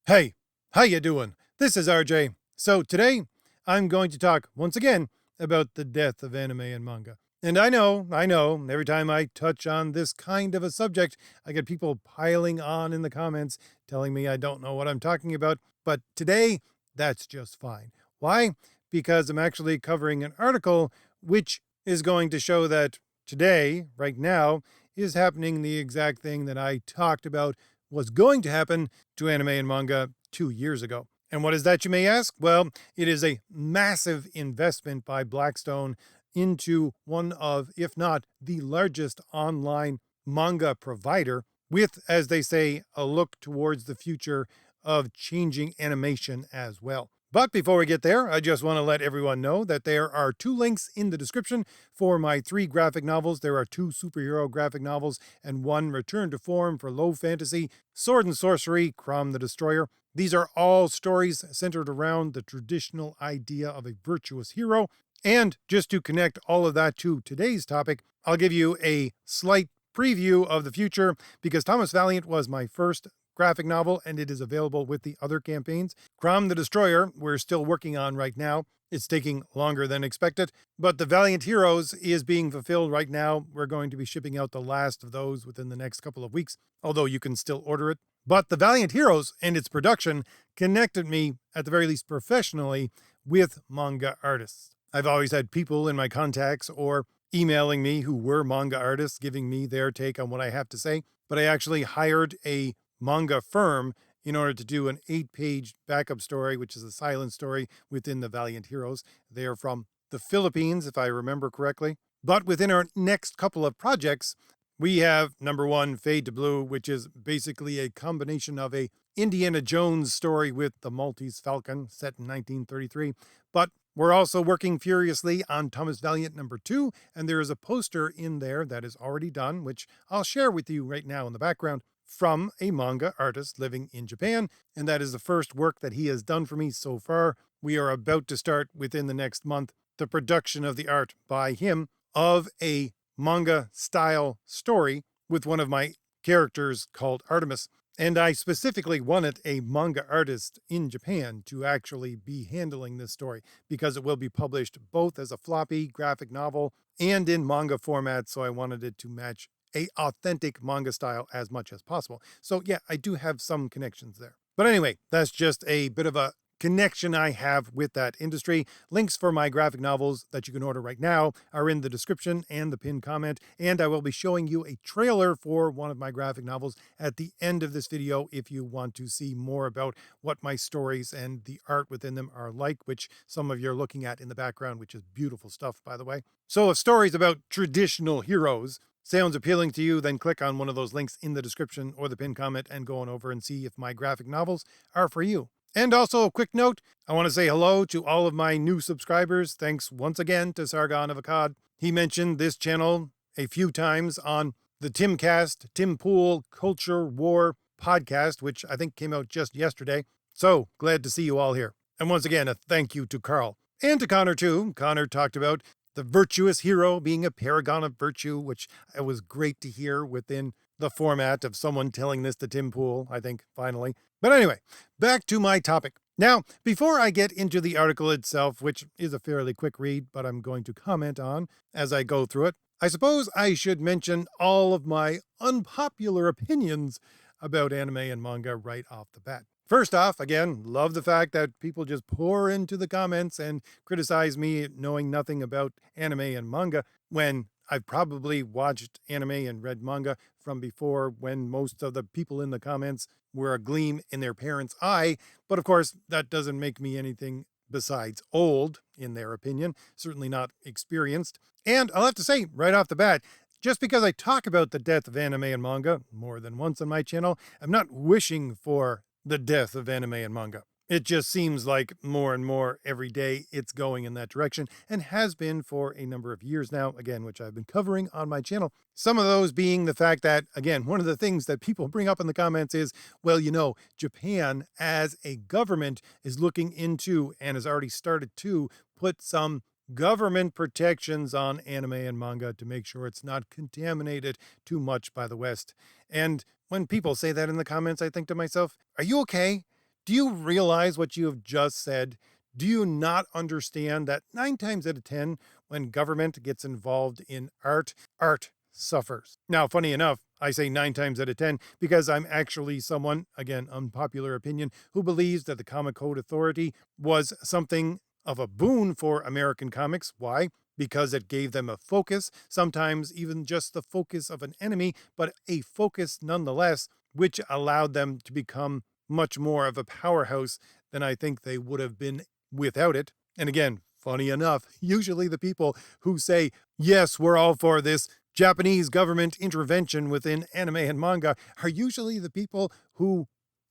Hey, how you doing? This is RJ. So today I'm going to talk once again about the death of anime and manga. And I know, every time I touch on this kind of a subject, I get people piling on in the comments telling me I don't know what I'm talking about. But today, that's just fine. Why? Because I'm actually covering an article which is going to show that today, right now, is happening the exact thing that I talked about was going to happen to anime and manga 2 years ago. And what is that, you may ask? Well, it is a massive investment by Blackstone into one of, if not the largest online manga provider, with, as they say, a look towards the future of changing animation as well. But before we get there, I just want to let everyone know that there are two links in the description for my 3 graphic novels. There are 2 superhero graphic novels and 1 return to form for low fantasy, Sword and Sorcery, Crom the Destroyer. These are all stories centered around the traditional idea of a virtuous hero. And just to connect all of that to today's topic, I'll give you a slight preview of the future because Thomas Valiant was my first graphic novel and it is available with the other campaigns. Crom the Destroyer, we're still working on right now. It's taking longer than expected, but the Valiant Heroes is being fulfilled right now. We're going to be shipping out the last of those within the next couple of weeks, although you can still order it. But the Valiant Heroes and its production connected me, at the very least professionally, with manga artists. I've always had people in my contacts or emailing me who were manga artists giving me their take on what I have to say, but I actually hired a manga firm in order to do an 8-page backup story, which is a silent story within the Valiant Heroes. They are from the Philippines, if I remember correctly. But within our next couple of projects, we have number 1, Fade to Blue, which is basically a combination of a Indiana Jones story with the Maltese Falcon set in 1933. But we're also working furiously on Thomas Valiant number 2, and there is a poster in there that is already done, which I'll share with you right now in the background, from a manga artist living in Japan, and that is the first work that he has done for me so far. We are about to start within the next month the production of the art by him of a manga style story with one of my characters called Artemis. And I specifically wanted a manga artist in Japan to actually be handling this story because it will be published both as a floppy graphic novel and in manga format. So I wanted it to match a authentic manga style as much as possible. So yeah, I do have some connections there. But anyway, that's just a bit of a connection I have with that industry. Links for my graphic novels that you can order right now are in the description and the pinned comment. And I will be showing you a trailer for one of my graphic novels at the end of this video if you want to see more about what my stories and the art within them are like, which some of you are looking at in the background, which is beautiful stuff, by the way. So if stories about traditional heroes sounds appealing to you, then click on one of those links in the description or the pinned comment and go on over and see if my graphic novels are for you. And also a quick note, I want to say hello to all of my new subscribers. Thanks once again to Sargon of Akkad. He mentioned this channel a few times on the Timcast, Tim Pool Culture War podcast, which I think came out just yesterday. So glad to see you all here. And once again, a thank you to Carl. And to Connor too. Connor talked about the virtuous hero being a paragon of virtue, which it was great to hear within the format of someone telling this to Tim Pool, I think, finally. But anyway, back to my topic. Now, before I get into the article itself, which is a fairly quick read, but I'm going to comment on as I go through it, I suppose I should mention all of my unpopular opinions about anime and manga right off the bat. First off, again, love the fact that people just pour into the comments and criticize me knowing nothing about anime and manga when I've probably watched anime and read manga from before when most of the people in the comments were a gleam in their parents' eye. But of course, that doesn't make me anything besides old, in their opinion, certainly not experienced. And I'll have to say right off the bat, just because I talk about the death of anime and manga more than once on my channel, I'm not wishing for the death of anime and manga. It just seems like more and more every day it's going in that direction and has been for a number of years now, again, which I've been covering on my channel. Some of those being the fact that, again, one of the things that people bring up in the comments is, well, Japan as a government is looking into and has already started to put some government protections on anime and manga to make sure it's not contaminated too much by the West. And when people say that in the comments, I think to myself, are you okay? Do you realize what you have just said? Do you not understand that 9 times out of 10, when government gets involved in art, art suffers? Now, funny enough, I say 9 times out of 10 because I'm actually someone, again, unpopular opinion, who believes that the Comic Code Authority was something of a boon for American comics. Why? Because it gave them a focus, sometimes even just the focus of an enemy, but a focus nonetheless, which allowed them to become much more of a powerhouse than I think they would have been without it. And again, funny enough, usually the people who say, yes, we're all for this Japanese government intervention within anime and manga are usually the people who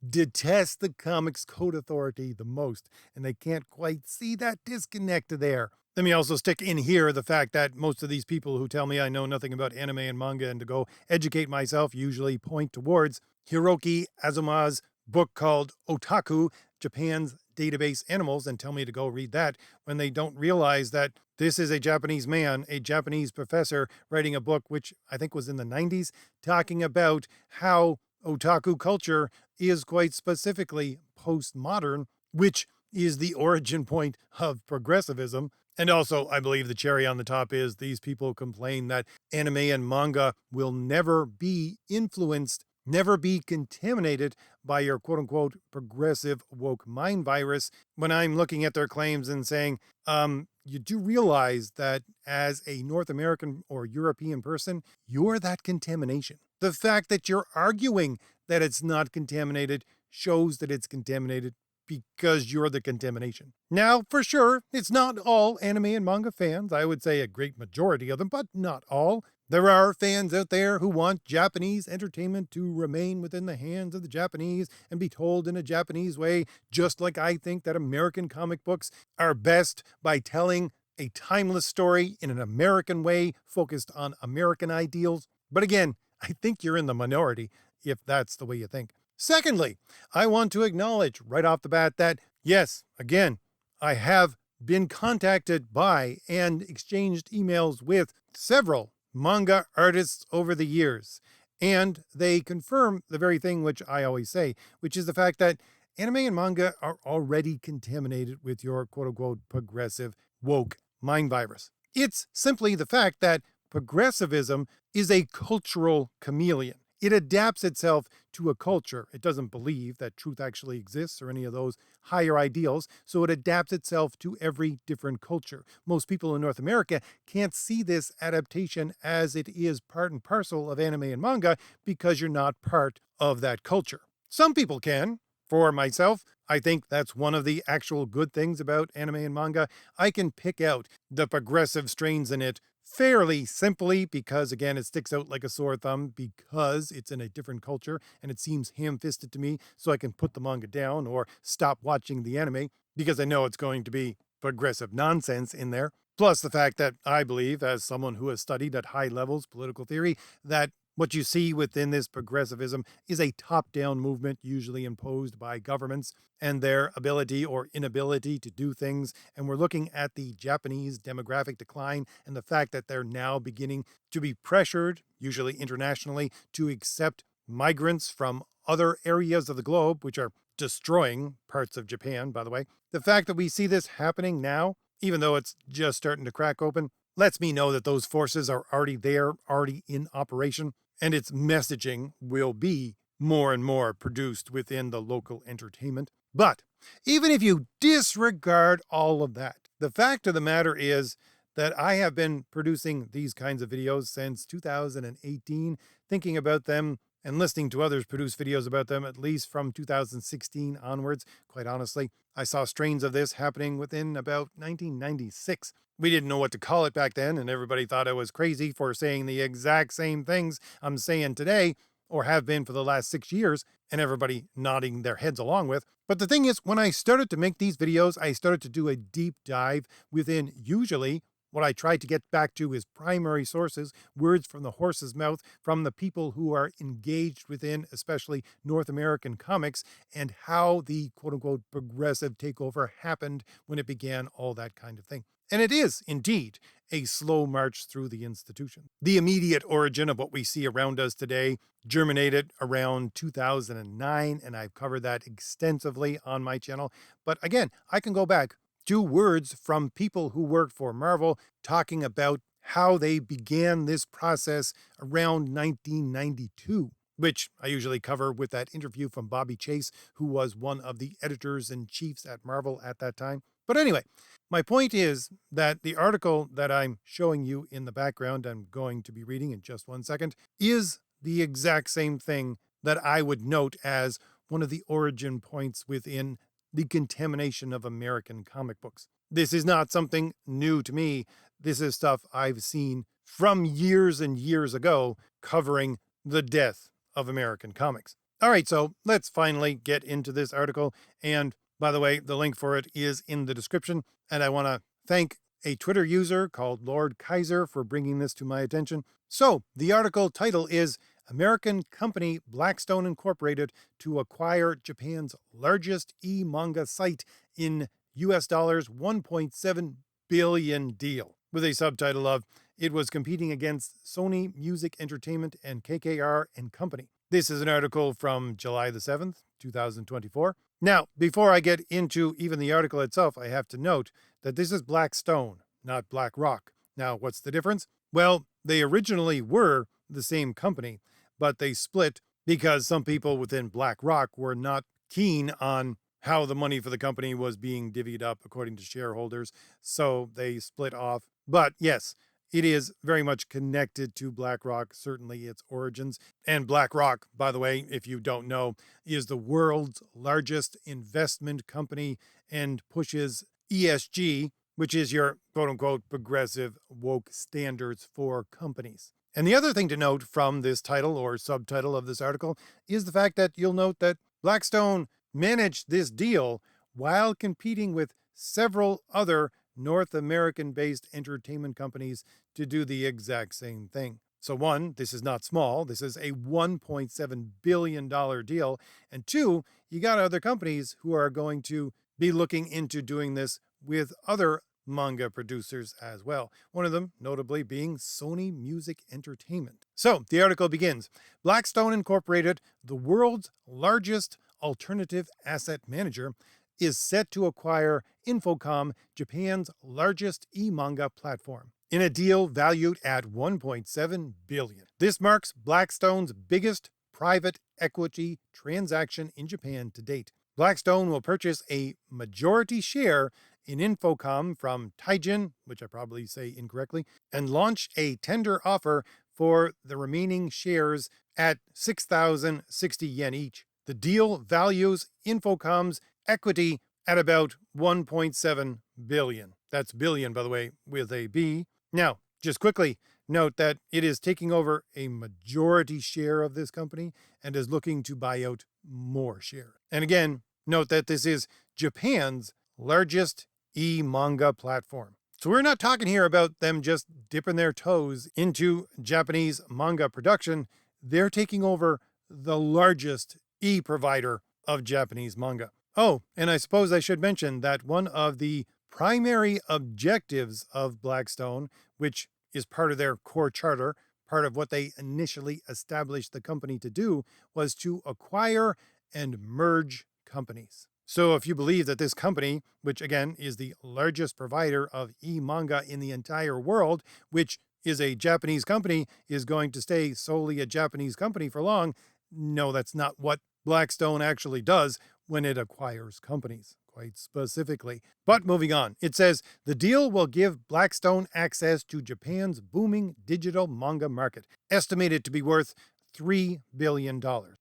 detest the Comics Code Authority the most. And they can't quite see that disconnect there. Let me also stick in here the fact that most of these people who tell me I know nothing about anime and manga and to go educate myself usually point towards Hiroki Azuma's book called Otaku, Japan's Database Animals, and tell me to go read that when they don't realize that this is a Japanese man, a Japanese professor, writing a book, which I think was in the 90s, talking about how otaku culture is quite specifically postmodern, which is the origin point of progressivism. And also, I believe the cherry on the top is these people complain that anime and manga will never be influenced, never be contaminated by your quote unquote progressive woke mind virus. When I'm looking at their claims and saying, you do realize that as a North American or European person, you're that contamination. The fact that you're arguing that it's not contaminated shows that it's contaminated because you're the contamination. Now, for sure, it's not all anime and manga fans. I would say a great majority of them, but not all. There are fans out there who want Japanese entertainment to remain within the hands of the Japanese and be told in a Japanese way, just like I think that American comic books are best by telling a timeless story in an American way focused on American ideals. But again, I think you're in the minority if that's the way you think. Secondly, I want to acknowledge right off the bat that, yes, again, I have been contacted by and exchanged emails with several manga artists over the years. And they confirm the very thing which I always say, which is the fact that anime and manga are already contaminated with your quote unquote progressive woke mind virus. It's simply the fact that progressivism is a cultural chameleon. It adapts itself to a culture. It doesn't believe that truth actually exists or any of those higher ideals, so it adapts itself to every different culture. Most people in North America can't see this adaptation as it is part and parcel of anime and manga because you're not part of that culture. Some people can. For myself, I think that's one of the actual good things about anime and manga. I can pick out the progressive strains in it fairly simply because, again, it sticks out like a sore thumb because it's in a different culture and it seems ham-fisted to me, so I can put the manga down or stop watching the anime because I know it's going to be progressive nonsense in there. Plus the fact that I believe, as someone who has studied at high levels political theory, that what you see within this progressivism is a top-down movement usually imposed by governments and their ability or inability to do things. And we're looking at the Japanese demographic decline and the fact that they're now beginning to be pressured, usually internationally, to accept migrants from other areas of the globe, which are destroying parts of Japan, by the way. The fact that we see this happening now, even though it's just starting to crack open, lets me know that those forces are already there, already in operation, and its messaging will be more and more produced within the local entertainment. But even if you disregard all of that, the fact of the matter is that I have been producing these kinds of videos since 2018, thinking about them and listening to others produce videos about them at least from 2016 onwards. Quite honestly, I saw strains of this happening within about 1996. We didn't know what to call it back then, and everybody thought I was crazy for saying the exact same things I'm saying today, or have been for the last 6 years, and everybody nodding their heads along with. But the thing is, when I started to make these videos, I started to do a deep dive within usually what I tried to get back to is primary sources, words from the horse's mouth, from the people who are engaged within, especially North American comics, and how the quote unquote progressive takeover happened when it began, all that kind of thing. And it is, indeed, a slow march through the institution. The immediate origin of what we see around us today germinated around 2009, and I've covered that extensively on my channel. But again, I can go back to words from people who worked for Marvel talking about how they began this process around 1992, which I usually cover with that interview from Bobby Chase, who was one of the editors in chiefs at Marvel at that time. But anyway, my point is that the article that I'm showing you in the background, I'm going to be reading in just 1 second, is the exact same thing that I would note as one of the origin points within the contamination of American comic books. This is not something new to me. This is stuff I've seen from years and years ago covering the death of American comics. All right, so let's finally get into this article. And by the way, the link for it is in the description. And I want to thank a Twitter user called Lord Kaiser for bringing this to my attention. So the article title is American Company Blackstone Incorporated to Acquire Japan's Largest e-manga site in US dollars 1.7 billion deal, with a subtitle of It was competing against Sony Music Entertainment and KKR and Company. This is an article from July the 7th, 2024. Now, before I get into even the article itself, I have to note that this is Blackstone, not BlackRock. Now, what's the difference? Well, they originally were the same company, but they split because some people within BlackRock were not keen on how the money for the company was being divvied up according to shareholders, so they split off. But yes, it is very much connected to BlackRock, certainly its origins. And BlackRock, by the way, if you don't know, is the world's largest investment company and pushes ESG, which is your quote unquote progressive woke standards for companies. And the other thing to note from this title or subtitle of this article is the fact that you'll note that Blackstone managed this deal while competing with several other North American-based entertainment companies to do the exact same thing. So one, this is not small. This is a $1.7 billion deal. And two, you got other companies who are going to be looking into doing this with other manga producers as well. One of them notably being Sony Music Entertainment. So the article begins, Blackstone Incorporated, the world's largest alternative asset manager, is set to acquire Infocom, Japan's largest e-manga platform, in a deal valued at $1.7 billion. This marks Blackstone's biggest private equity transaction in Japan to date. Blackstone will purchase a majority share in Infocom from Taijin, which I probably say incorrectly, and launch a tender offer for the remaining shares at 6,060 yen each. The deal values Infocom's equity at about 1.7 billion. That's billion, by the way, with a B. Now, just quickly note that it is taking over a majority share of this company and is looking to buy out more share. And again, note that this is Japan's largest e-manga platform. So we're not talking here about them just dipping their toes into Japanese manga production. They're taking over the largest e-provider of Japanese manga. Oh, and I suppose I should mention that one of the primary objectives of Blackstone, which is part of their core charter, part of what they initially established the company to do, was to acquire and merge companies. So if you believe that this company, which again is the largest provider of e-manga in the entire world, which is a Japanese company, is going to stay solely a Japanese company for long, no, that's not what Blackstone actually does when it acquires companies, quite specifically. But moving on, it says, the deal will give Blackstone access to Japan's booming digital manga market, estimated to be worth $3 billion.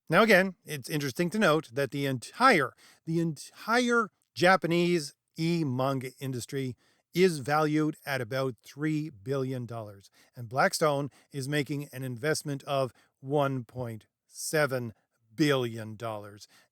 Now again, it's interesting to note that the entire Japanese e-manga industry is valued at about $3 billion. And Blackstone is making an investment of $1.7 billion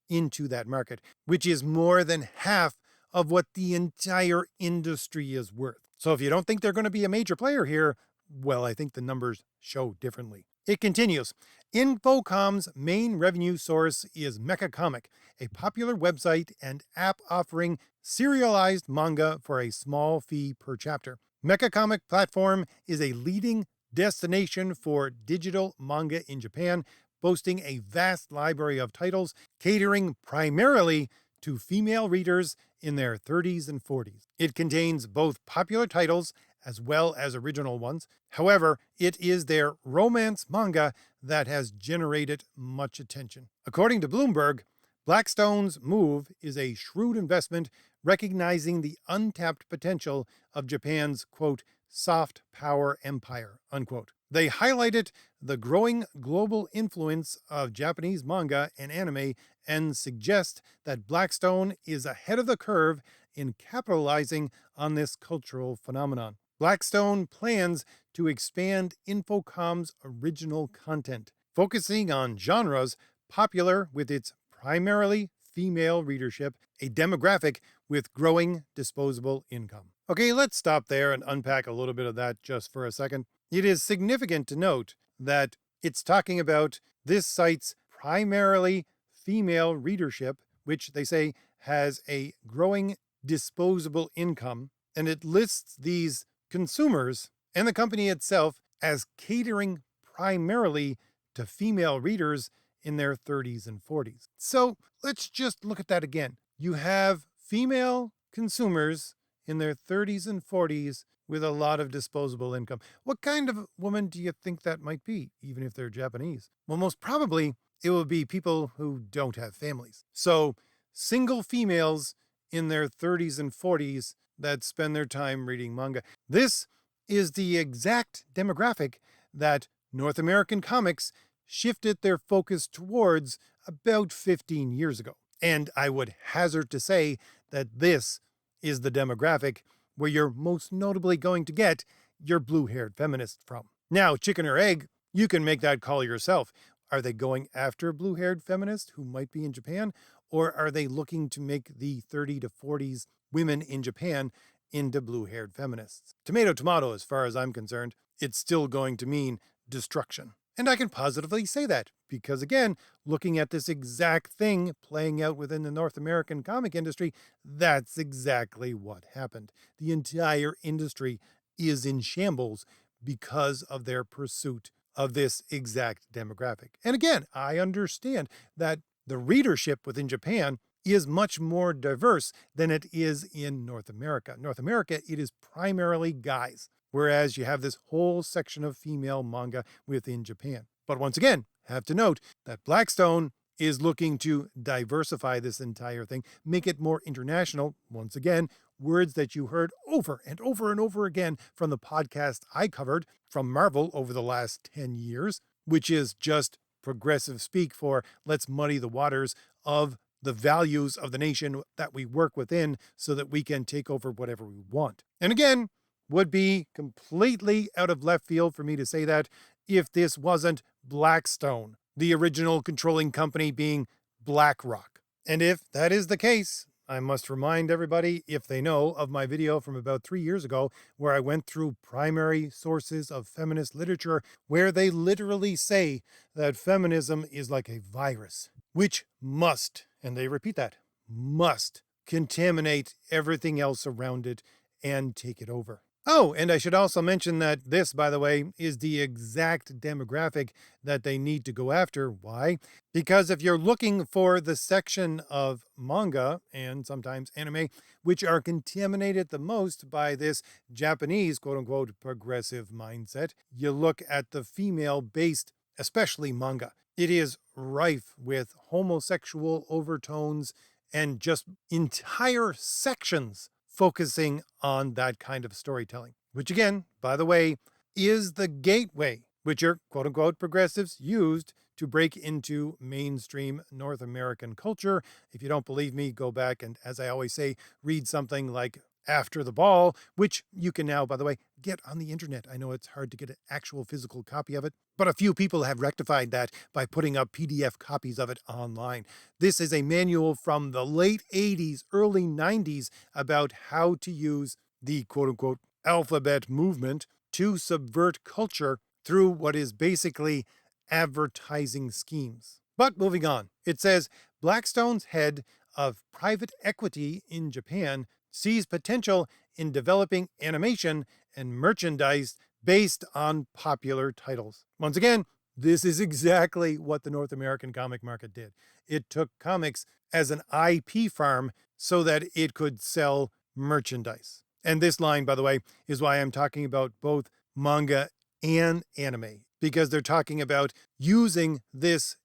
into that market, which is more than half of what the entire industry is worth. So if you don't think they're going to be a major player here, well, I think the numbers show differently. It continues. Infocom's main revenue source is Mecha Comic, a popular website and app offering serialized manga for a small fee per chapter. Mecha Comic Platform is a leading destination for digital manga in Japan, boasting a vast library of titles catering primarily to female readers in their 30s and 40s. It contains both popular titles as well as original ones. However, it is their romance manga that has generated much attention. According to Bloomberg, Blackstone's move is a shrewd investment recognizing the untapped potential of Japan's, quote, soft power empire, unquote. They highlighted the growing global influence of Japanese manga and anime and suggest that Blackstone is ahead of the curve in capitalizing on this cultural phenomenon. Blackstone plans to expand Infocom's original content, focusing on genres popular with its primarily female readership, a demographic with growing disposable income. Okay, let's stop there and unpack a little bit of that just for a second. It is significant to note that it's talking about this site's primarily female readership, which they say has a growing disposable income, and it lists these consumers and the company itself as catering primarily to female readers in their 30s and 40s. So let's just look at that again. You have female consumers in their 30s and 40s with a lot of disposable income. What kind of woman do you think that might be, even if they're Japanese? Well, most probably it will be people who don't have families. So single females in their 30s and 40s that spend their time reading manga. This is the exact demographic that North American comics shifted their focus towards about 15 years ago. And I would hazard to say that this is the demographic where you're most notably going to get your blue-haired feminist from. Now, chicken or egg, you can make that call yourself. Are they going after blue-haired feminists who might be in Japan, or are they looking to make the 30 to 40s women in Japan into blue-haired feminists? Tomato, tomato, as far as I'm concerned, it's still going to mean destruction. And I can positively say that because, again, looking at this exact thing playing out within the North American comic industry, that's exactly what happened. The entire industry is in shambles because of their pursuit of this exact demographic. And again, I understand that the readership within Japan is much more diverse than it is in North America. North America, it is primarily guys, whereas you have this whole section of female manga within Japan. But once again, have to note that Blackstone is looking to diversify this entire thing, make it more international. Once again, words that you heard over and over and over again from the podcast I covered from Marvel over the last 10 years, which is just progressive speak for let's muddy the waters of the values of the nation that we work within so that we can take over whatever we want. And again, would be completely out of left field for me to say that if this wasn't Blackstone, the original controlling company being BlackRock. And if that is the case, I must remind everybody, if they know, of my video from about 3 years ago, where I went through primary sources of feminist literature, where they literally say that feminism is like a virus, which must, and they repeat that, must contaminate everything else around it and take it over. Oh, and I should also mention that this, by the way, is the exact demographic that they need to go after. Why? Because if you're looking for the section of manga and sometimes anime, which are contaminated the most by this Japanese, quote unquote, progressive mindset, you look at the female-based, especially manga. It is rife with homosexual overtones and just entire sections focusing on that kind of storytelling, which again, by the way, is the gateway which your quote unquote progressives used to break into mainstream North American culture. If you don't believe me, go back and, as I always say, read something like After the Ball, which you can now, by the way, get on the internet. I know it's hard to get an actual physical copy of it, but a few people have rectified that by putting up PDF copies of it online. This is a manual from the late 80s, early 90s about how to use the quote-unquote alphabet movement to subvert culture through what is basically advertising schemes. But moving on, it says Blackstone's head of private equity in Japan sees potential in developing animation and merchandise based on popular titles. Once again, this is exactly what the North American comic market did. It took comics as an IP farm so that it could sell merchandise. And this line, by the way, is why I'm talking about both manga and anime, because they're talking about using this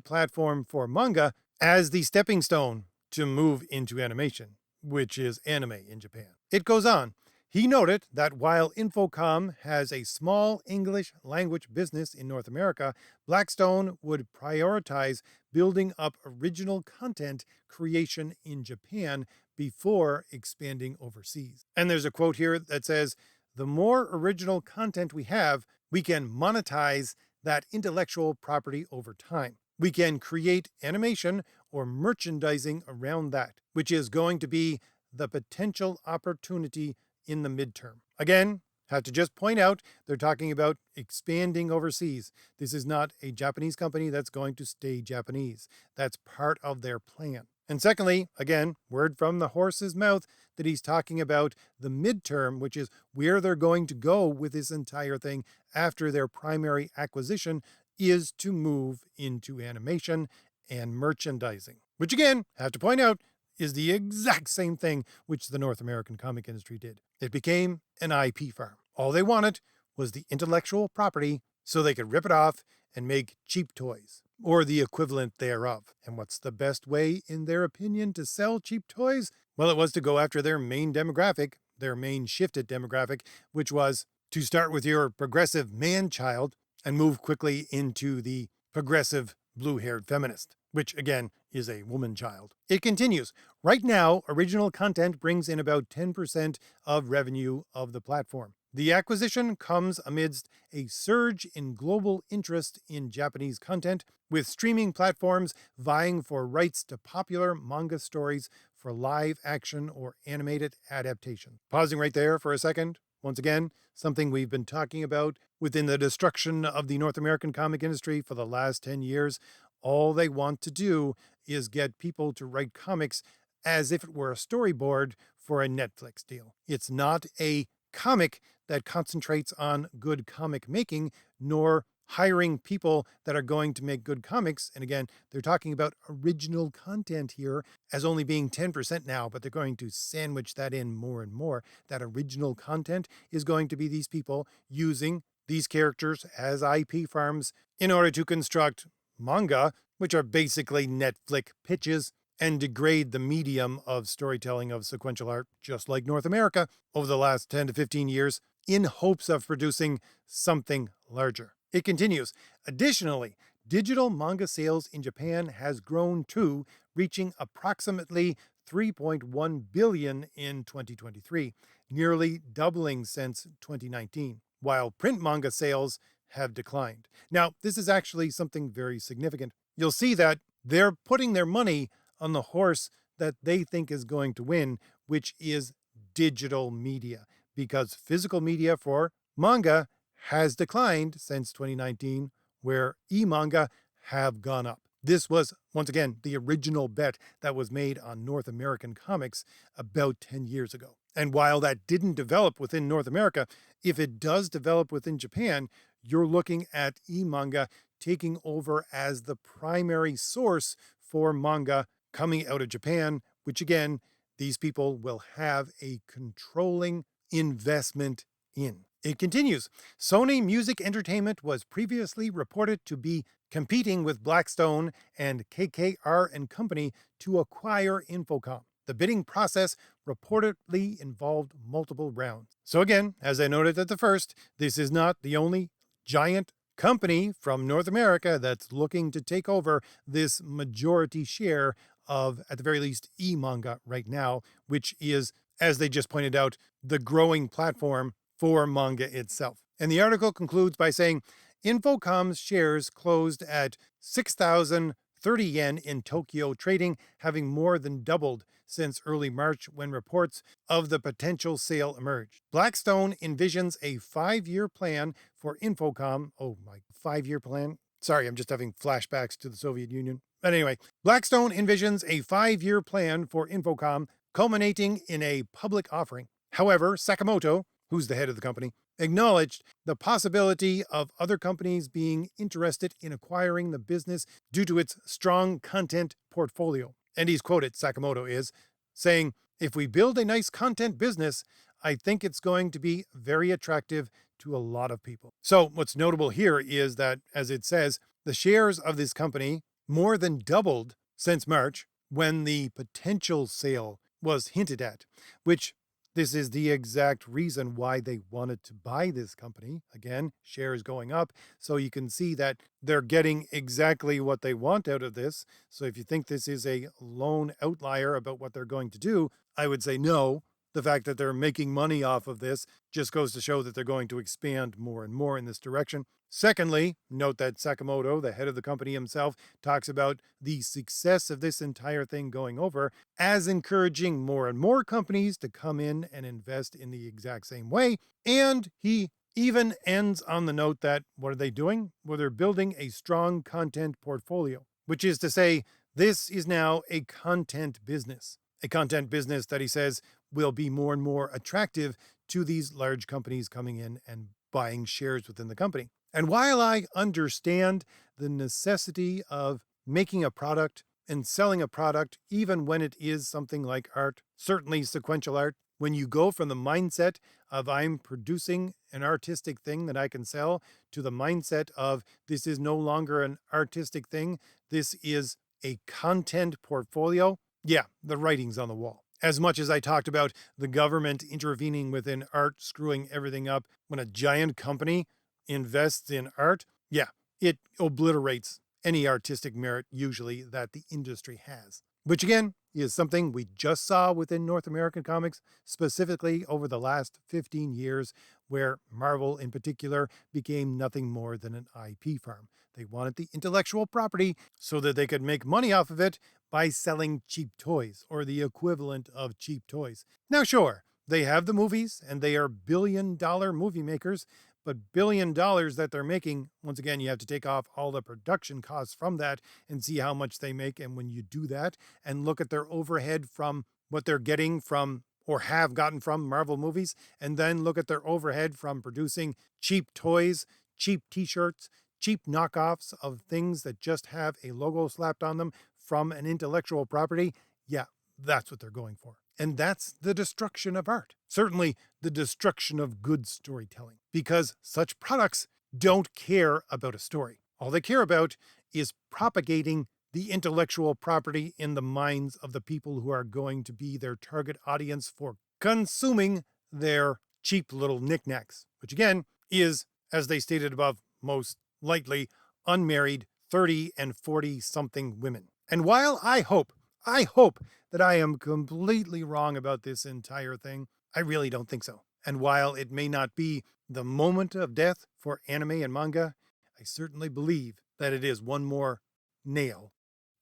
platform for manga as the stepping stone to move into animation, which is anime in Japan. It goes on. He noted that while Infocom has a small English language business in North America, Blackstone would prioritize building up original content creation in Japan before expanding overseas. And there's a quote here that says, "The more original content we have, we can monetize that intellectual property over time. We can create animation or merchandising around that, which is going to be the potential opportunity in the midterm." Again, have to just point out they're talking about expanding overseas. This is not a Japanese company that's going to stay Japanese. That's part of their plan. And secondly, again, word from the horse's mouth that he's talking about the midterm, which is where they're going to go with this entire thing after their primary acquisition, is to move into animation and merchandising, which again, have to point out, is the exact same thing which the North American comic industry did. It became an IP farm. All they wanted was the intellectual property so they could rip it off and make cheap toys, or the equivalent thereof. And what's the best way, in their opinion, to sell cheap toys? Well, it was to go after their main demographic, their main shifted demographic, which was to start with your progressive man-child and move quickly into the progressive blue-haired feminist, which again is a woman child. It continues. Right now, original content brings in about 10% of revenue of the platform. The acquisition comes amidst a surge in global interest in Japanese content, with streaming platforms vying for rights to popular manga stories for live action or animated adaptation. Pausing right there for a second. Once again, something we've been talking about within the destruction of the North American comic industry for the last 10 years. All they want to do is get people to write comics as if it were a storyboard for a Netflix deal. It's not a comic that concentrates on good comic making, nor hiring people that are going to make good comics. And again, they're talking about original content here as only being 10% now, but they're going to sandwich that in more and more. That original content is going to be these people using these characters as IP farms in order to construct manga, which are basically Netflix pitches, and degrade the medium of storytelling of sequential art, just like North America, over the last 10 to 15 years, in hopes of producing something larger. It continues. Additionally, digital manga sales in Japan has grown too, reaching approximately 3.1 billion in 2023, nearly doubling since 2019, while print manga sales have declined. Now, this is actually something very significant. You'll see that they're putting their money on the horse that they think is going to win, which is digital media, because physical media for manga has declined since 2019, where e-manga have gone up. This was, once again, the original bet that was made on North American comics about 10 years ago. And while that didn't develop within North America, if it does develop within Japan, you're looking at e-manga taking over as the primary source for manga coming out of Japan, which again, these people will have a controlling investment in. It continues. Sony Music Entertainment was previously reported to be competing with Blackstone and KKR and Company to acquire Infocom. The bidding process reportedly involved multiple rounds. So again, as I noted at the first, this is not the only giant company from North America that's looking to take over this majority share of, at the very least, e-manga right now, which is, as they just pointed out, the growing platform for manga itself. And the article concludes by saying, Infocom's shares closed at 6,030 yen in Tokyo trading, having more than doubled since early March when reports of the potential sale emerged. Blackstone envisions a 5-year plan for Infocom. Oh my, 5-year plan? Sorry, I'm just having flashbacks to the Soviet Union. But anyway, Blackstone envisions a 5-year plan for Infocom, culminating in a public offering. However, Sakamoto, who's the head of the company, acknowledged the possibility of other companies being interested in acquiring the business due to its strong content portfolio. And he's quoted, Sakamoto is, saying, "If we build a nice content business, I think it's going to be very attractive to a lot of people." So what's notable here is that, as it says, the shares of this company more than doubled since March, when the potential sale was hinted at, which this is the exact reason why they wanted to buy this company. Again, shares going up. So you can see that they're getting exactly what they want out of this. So if you think this is a lone outlier about what they're going to do, I would say no. The fact that they're making money off of this just goes to show that they're going to expand more and more in this direction. Secondly, note that Sakamoto, the head of the company himself, talks about the success of this entire thing going over as encouraging more and more companies to come in and invest in the exact same way. And he even ends on the note that, what are they doing? Well, they're building a strong content portfolio, which is to say, this is now a content business. A content business that he says will be more and more attractive to these large companies coming in and buying shares within the company. And while I understand the necessity of making a product and selling a product, even when it is something like art, certainly sequential art, when you go from the mindset of I'm producing an artistic thing that I can sell to the mindset of this is no longer an artistic thing, this is a content portfolio, yeah, the writing's on the wall. As much as I talked about the government intervening within art, screwing everything up, when a giant company invests in art, yeah, it obliterates any artistic merit usually that the industry has. Which again is something we just saw within North American comics, specifically over the last 15 years, where Marvel in particular became nothing more than an IP farm. They wanted the intellectual property so that they could make money off of it by selling cheap toys, or the equivalent of cheap toys. Now sure, they have the movies and they are billion-dollar movie makers, but $1 billion that they're making, once again, you have to take off all the production costs from that and see how much they make. And when you do that and look at their overhead from what they're getting from or have gotten from Marvel movies, and then look at their overhead from producing cheap toys, cheap t-shirts, cheap knockoffs of things that just have a logo slapped on them from an intellectual property, yeah, that's what they're going for. And that's the destruction of art. Certainly the destruction of good storytelling, because such products don't care about a story. All they care about is propagating the intellectual property in the minds of the people who are going to be their target audience for consuming their cheap little knickknacks, which again is, as they stated above, most likely unmarried 30 and 40 something women. And while I hope that I am completely wrong about this entire thing, I really don't think so. And while it may not be the moment of death for anime and manga, I certainly believe that it is one more nail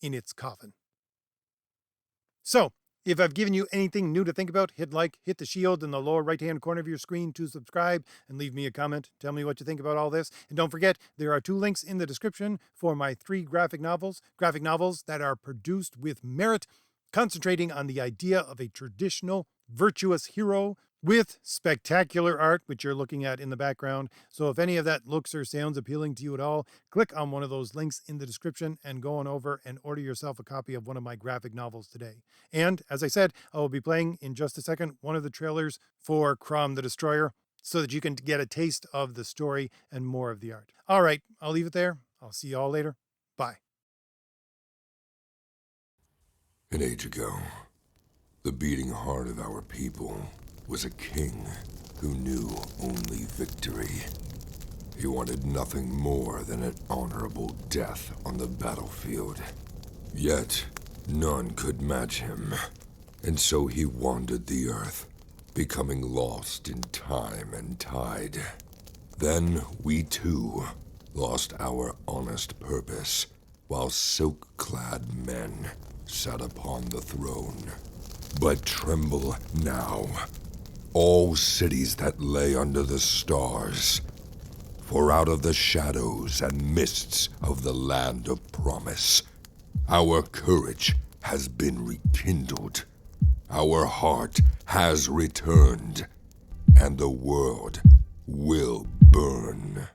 in its coffin. So, if I've given you anything new to think about, hit like, hit the shield in the lower right-hand corner of your screen to subscribe, and leave me a comment. Tell me what you think about all this. And don't forget, there are 2 links in the description for my 3 graphic novels that are produced with merit, concentrating on the idea of a traditional, virtuous hero with spectacular art, which you're looking at in the background. So if any of that looks or sounds appealing to you at all, click on one of those links in the description and go on over and order yourself a copy of one of my graphic novels today. And as I said, I will be playing in just a second one of the trailers for Crom the Destroyer, so that you can get a taste of the story and more of the art. All right, I'll leave it there. I'll see you all later. Bye. An age ago, the beating heart of our people was a king who knew only victory. He wanted nothing more than an honorable death on the battlefield. Yet, none could match him, and so he wandered the earth, becoming lost in time and tide. Then we too lost our honest purpose, while silk-clad men sat upon the throne. But tremble now, all cities that lay under the stars, for out of the shadows and mists of the land of promise, Our courage has been rekindled. Our heart has returned. And the world will burn.